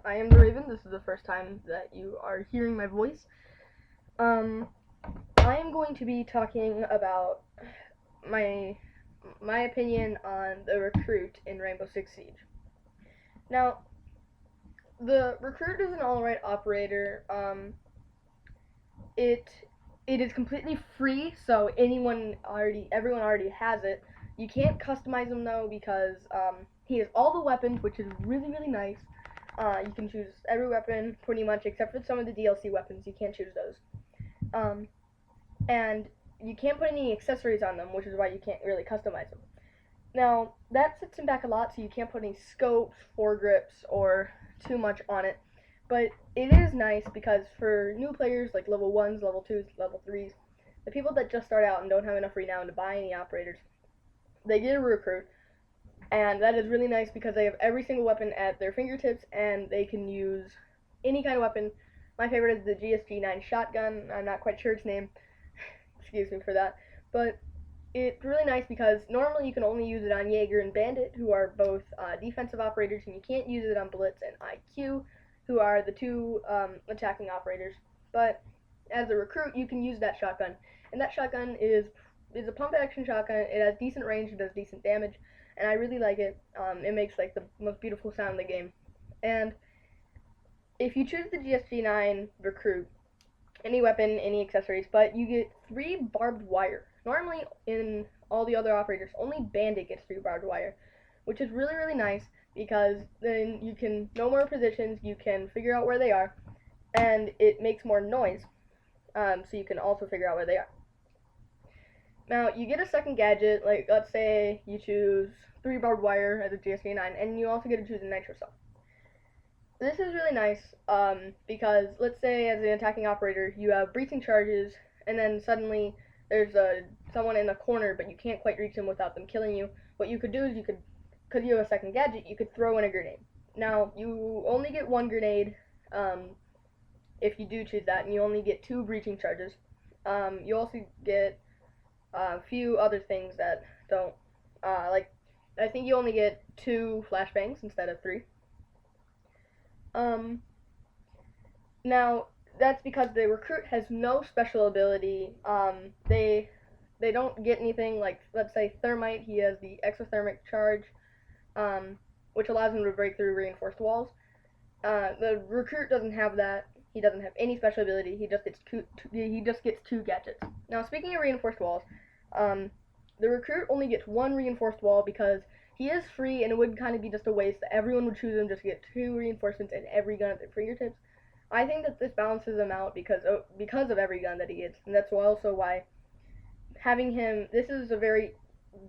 I am the Raven. This is the first time that you are hearing my voice. Um, I am going to be talking about my my opinion on the recruit in Rainbow Six Siege. Now, the recruit is an alright operator. It it is completely free, so everyone already has it. You can't customize him though because he has all the weapons, which is really nice. You can choose every weapon pretty much except for some of the DLC weapons. You can't choose those. Um, and you can't put any accessories on them, which is why you can't really customize them. Now that sets him back a lot, so you can't put any scopes, foregrips, or too much on it. But it is nice because for new players like level 1s, level 2s, level 3s, the people that just start out and don't have enough renown to buy any operators, they get a recruit, and that is really nice because they have every single weapon at their fingertips and they can use any kind of weapon. My favorite is the GSG9 shotgun. I'm not quite sure its name. Excuse me for that. But it's really nice because normally you can only use it on Jaeger and Bandit, who are both defensive operators, and you can't use it on Blitz and IQ, who are the two attacking operators. But as a recruit, you can use that shotgun, and that shotgun is a pump action shotgun. It has decent range, it does decent damage, and I really like it. It makes like the most beautiful sound in the game. And if you choose the GSG9 recruit, any weapon, any accessories, but you get 3 barbed wire. Normally, in all the other operators, only Bandit gets 3 barbed wire, which is really nice because then you can know more positions, you can figure out where they are, and it makes more noise, so you can also figure out where they are. Now, you get a second gadget, like let's say you choose 3 barbed wire as a GSG9, and you also get to choose a nitro cell. This is really nice because let's say as an attacking operator you have breaching charges and then suddenly there's someone in the corner but you can't quite reach them without them killing you. What you could do is because you have a second gadget, you could throw in a grenade. Now you only get one grenade if you do choose that, and you only get 2 breaching charges. You also get a few other things that don't like I think you only get 2 flashbangs instead of 3. Um, Now that's because the recruit has no special ability. They don't get anything like, let's say Thermite. He has the exothermic charge, um, which allows him to break through reinforced walls. The recruit doesn't have that. He doesn't have any special ability. He just gets 2 gadgets. Now speaking of reinforced walls, um, the recruit only gets 1 reinforced wall because he is free and it would kind of be just a waste that everyone would choose him just to get 2 reinforcements and every gun at their fingertips. I think that this balances him out because of every gun that he gets, and that's also why having him. This is a very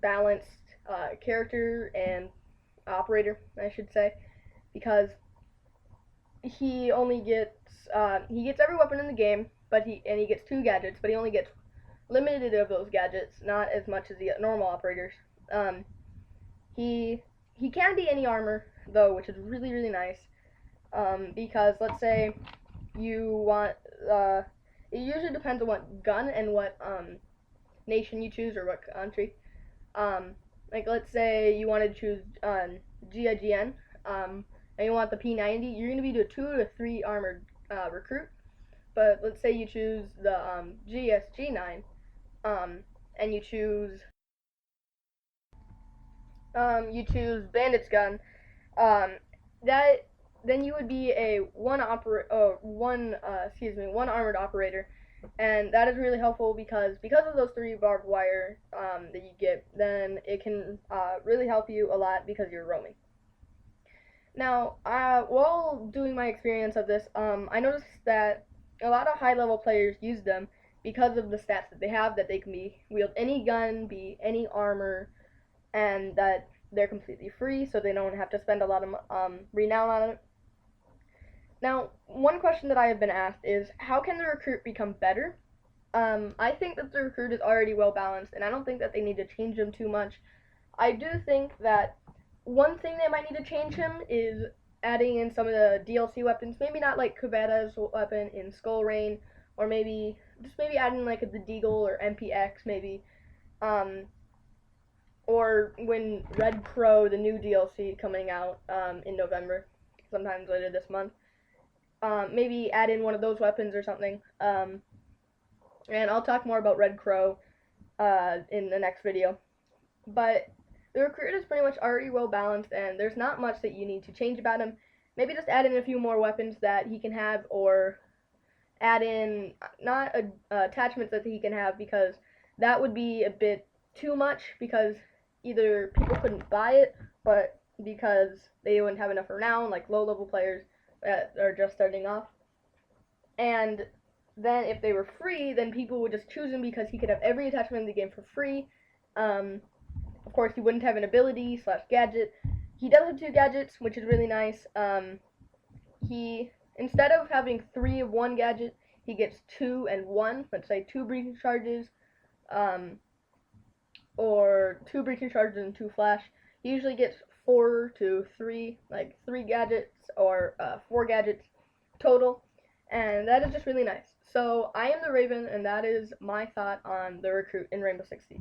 balanced character and operator, I should say, because he gets every weapon in the game, but he gets 2 gadgets, but he only gets limited of those gadgets, not as much as the normal operators. Um, he he can be any armor though, which is really nice. Because let's say you want it usually depends on what gun and what nation you choose or what country. Like let's say you want to choose GIGN and you want the P90, you're going to be a 2 to 3 armored recruit. But let's say you choose the GSG9 um, and you choose Bandit's gun. Um, that then you would be a one armored operator, and that is really helpful because of those 3 barbed wire that you get. Then it can really help you a lot because you're roaming. Now, while doing my experience of this, I noticed that a lot of high level players use them because of the stats that they have, that they can wield any gun, be any armor, and that they're completely free, so they don't have to spend a lot of renown on it. Now, one question that I have been asked is, how can the recruit become better? I think that the recruit is already well balanced, and I don't think that they need to change him too much. I do think that one thing they might need to change him is adding in some of the DLC weapons. Maybe not like Kubata's weapon in Skull Rain, or maybe adding like the Deagle or MPX maybe. Um, or when Red Crow, the new DLC coming out in November. sometimes later this month. Maybe add in one of those weapons or something. And I'll talk more about Red Crow in the next video. But the recruit is pretty much already well balanced, and there's not much that you need to change about him. Maybe just add in a few more weapons that he can have, or add in not attachments that he can have, because that would be a bit too much, because either people couldn't buy it, but because they wouldn't have enough renown, like low level players that are just starting off. And then if they were free, then people would just choose him because he could have every attachment in the game for free. Of course, he wouldn't have an ability / gadget. He does have 2 gadgets, which is really nice. He, instead of having 3 of one gadget, he gets 2 and 1. Let's say 2 breaching charges, or 2 breaching charges and 2 flash. He usually gets 4 to 3, like 3 gadgets or 4 gadgets total, and that is just really nice. So I am the Raven, and that is my thought on the recruit in Rainbow Six Siege.